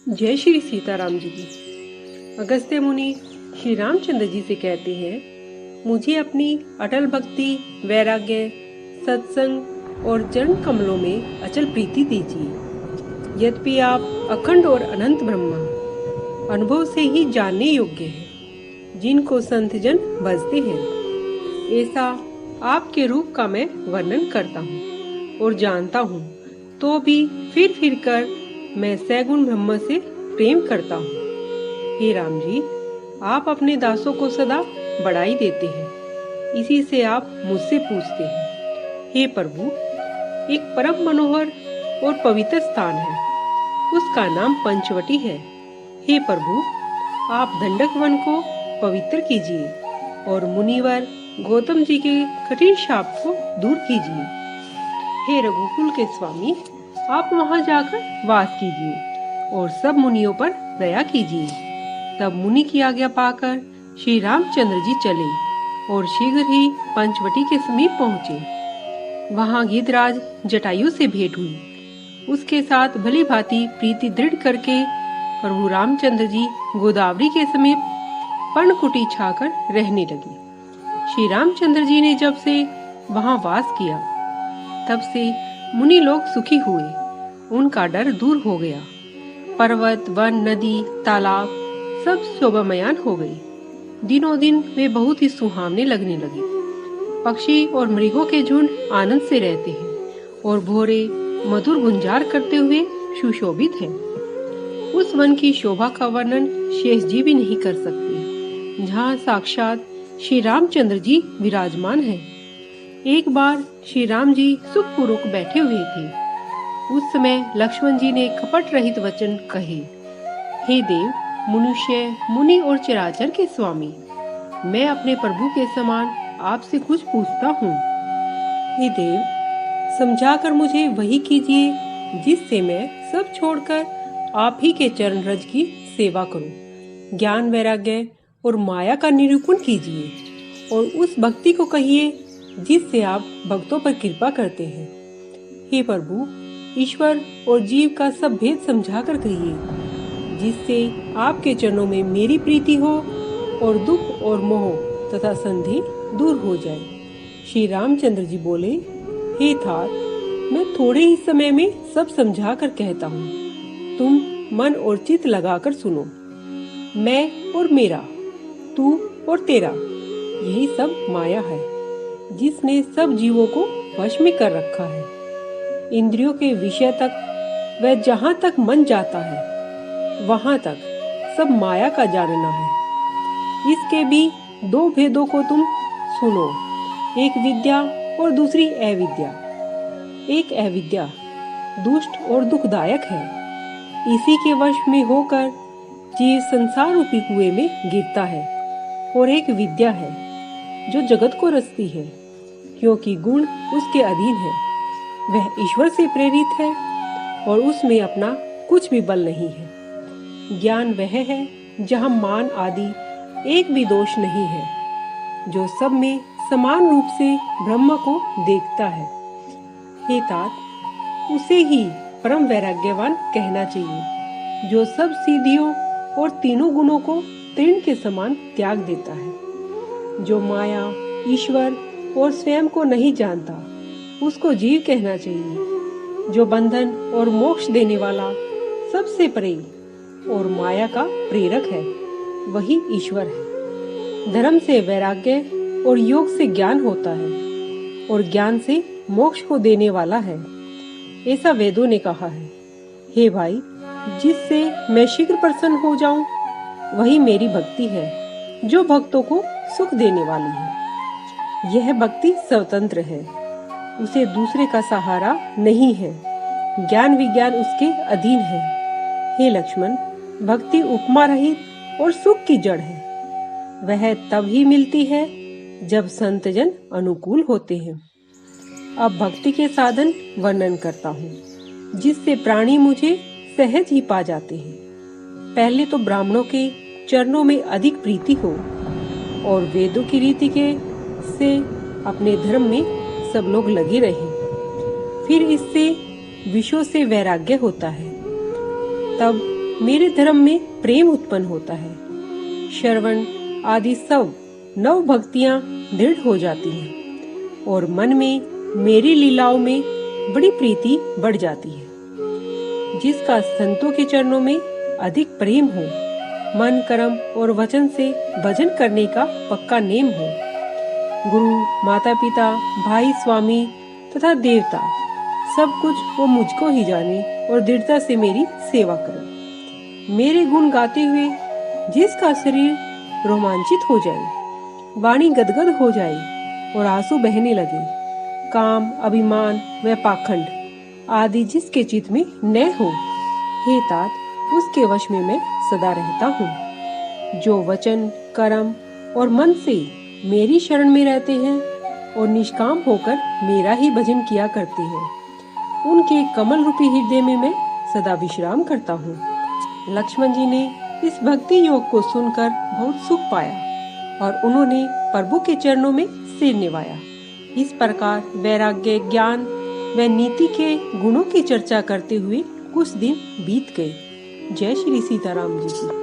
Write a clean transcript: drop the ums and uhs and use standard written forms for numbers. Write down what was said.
जय श्री सीताराम जी की। अगस्त्य मुनि श्री रामचंद्र जी से कहते हैं, मुझे अपनी अटल भक्ति, वैराग्य, सत्संग और चरण कमलों में अचल प्रीति दीजिए। यद्यपि आप अखंड और अनंत ब्रह्मा अनुभव से ही जानने योग्य हैं, जिनको संत जन भजते हैं, ऐसा आपके रूप का मैं वर्णन करता हूँ और जानता हूँ, तो भी फिर कर मैं सैगुण ब्रह्म से प्रेम करता हूँ। हे राम जी, आप अपने दासों को सदा बढ़ाई देते हैं, इसी से आप मुझसे पूछते हैं। हे प्रभु, एक परम मनोहर और पवित्र स्थान है, उसका नाम पंचवटी है। हे प्रभु, आप दंडक वन को पवित्र कीजिए और मुनिवर गौतम जी के कठिन शाप को दूर कीजिए। हे रघुकुल के स्वामी, आप वहां जाकर वास कीजिए और सब मुनियों पर दया कीजिए। तब मुनि की आज्ञा पाकर श्री रामचंद्र जी चले और शीघ्र ही पंचवटी के समीप पहुँचे। वहां गिद्धराज जटायु से भेंट हुई। उसके साथ भली भांति प्रीति दृढ़ करके प्रभु रामचंद्र जी गोदावरी के समीप पर्णकुटी छाकर रहने लगे। श्री रामचंद्र जी ने जब से वहां वास किया, तब से मुनि लोग सुखी हुए, उनका डर दूर हो गया। पर्वत, वन, नदी, तालाब सब शोभामयान हो गए। दिनों दिन वे बहुत ही सुहावने लगने लगे। पक्षी और मृगों के झुंड आनंद से रहते हैं और भोरे मधुर गुंजार करते हुए सुशोभित हैं। उस वन की शोभा का वर्णन शेष जी भी नहीं कर सकते, जहाँ साक्षात श्री रामचंद्र जी विराजमान हैं। एक बार श्री राम जी सुखपूर्वक बैठे हुए थे। उस समय लक्ष्मण जी ने कपट रहित वचन कहे, हे देव, मनुष्य, मुनि और चराचर के स्वामी, मैं अपने प्रभु के समान आपसे कुछ पूछता हूँ। हे देव, समझाकर मुझे वही कीजिए जिससे मैं सब छोड़कर आप ही के चरण रज की सेवा करूं। ज्ञान, वैराग्य और माया का निरूपण कीजिए और उस भक्ति को कहिए जिससे आप भक्तों पर कृपा करते हैं। हे प्रभु, ईश्वर और जीव का सब भेद समझा कर कहिए, जिससे आपके चरणों में मेरी प्रीति हो और दुख और मोह तथा संदेह दूर हो जाए। श्री रामचंद्र जी बोले, हे तात, मैं थोड़े ही समय में सब समझा कर कहता हूँ, तुम मन और चित्त लगाकर सुनो। मैं और मेरा, तू और तेरा, यही सब माया है जिसने सब जीवों को वश में कर रखा है। इंद्रियों के विषय तक वह जहाँ तक मन जाता है, वहाँ तक सब माया का जानना है। इसके भी दो भेदों को तुम सुनो, एक विद्या और दूसरी अविद्या। एक अविद्या दुष्ट और दुखदायक है, इसी के वश में होकर जीव संसार रूपी कुएं में गिरता है। और एक विद्या है जो जगत को रचती है, क्योंकि गुण उसके अधीन है। वह ईश्वर से प्रेरित है और उसमें अपना कुछ भी बल नहीं है। ज्ञान वह है जहाँ मान आदि एक भी दोष नहीं है, जो सब में समान रूप से ब्रह्म को देखता है। हे तात, उसे ही परम वैराग्यवान कहना चाहिए, जो सब सिद्धियों और तीनों गुणों को तृण के समान त्याग देता है। जो माया, ईश्वर और स्वयं को नहीं जानता, उसको जीव कहना चाहिए। जो बंधन और मोक्ष देने वाला, सबसे परे और माया का प्रेरक है, वही ईश्वर है। धर्म से वैराग्य और योग से ज्ञान होता है और ज्ञान से मोक्ष को देने वाला है, ऐसा वेदों ने कहा है। हे भाई, जिससे मैं शीघ्र प्रसन्न हो जाऊं, वही मेरी भक्ति है, जो भक्तों को सुख देने वाली है। यह भक्ति स्वतंत्र है, उसे दूसरे का सहारा नहीं है। ज्ञान विज्ञान उसके अधीन है। हे लक्ष्मण, भक्ति उपमा रहित और सुख की जड़ है। वह तब ही मिलती है जब संतजन अनुकूल होते हैं। अब भक्ति के साधन वर्णन करता हूँ, जिससे प्राणी मुझे सहज ही पा जाते हैं। पहले तो ब्राह्मणों के चरणों में अधिक प्रीति हो और वेदों की रीति के से अपने धर्म में सब लोग लगे रहें। फिर इससे विषयों से वैराग्य होता है। तब मेरे धर्म में प्रेम उत्पन्न होता है। श्रवण आदि सब नव भक्तियां दृढ़ हो जाती हैं और मन में मेरी लीलाओं में बड़ी प्रीति बढ़ जाती है। जिसका संतों के चरणों में अधिक प्रेम हो, मन कर्म और वचन से भजन करने का पक्का नेम हो, गुरु माता पिता भाई स्वामी तथा देवता सब कुछ वो मुझको ही जाने और दृढ़ता से मेरी सेवा करे। मेरे गुण गाते हुए जिसका शरीर रोमांचित हो जाए, वाणी गदगद हो जाए और आंसू बहने लगे, काम अभिमान व पाखंड आदि जिसके चित्त में न हो, हे तात उसके वश में मैं सदा रहता हूँ। जो वचन कर्म और मन से मेरी शरण में रहते हैं और निष्काम होकर मेरा ही भजन किया करते हैं, उनके कमल रूपी हृदय में मैं सदा विश्राम करता हूँ। लक्ष्मण जी ने इस भक्ति योग को सुनकर बहुत सुख पाया और उन्होंने प्रभु के चरणों में सिर निवाया। इस प्रकार वैराग्य ज्ञान व नीति के गुणों की चर्चा करते हुए कुछ दिन बीत गए। जय श्री सीताराम जी की।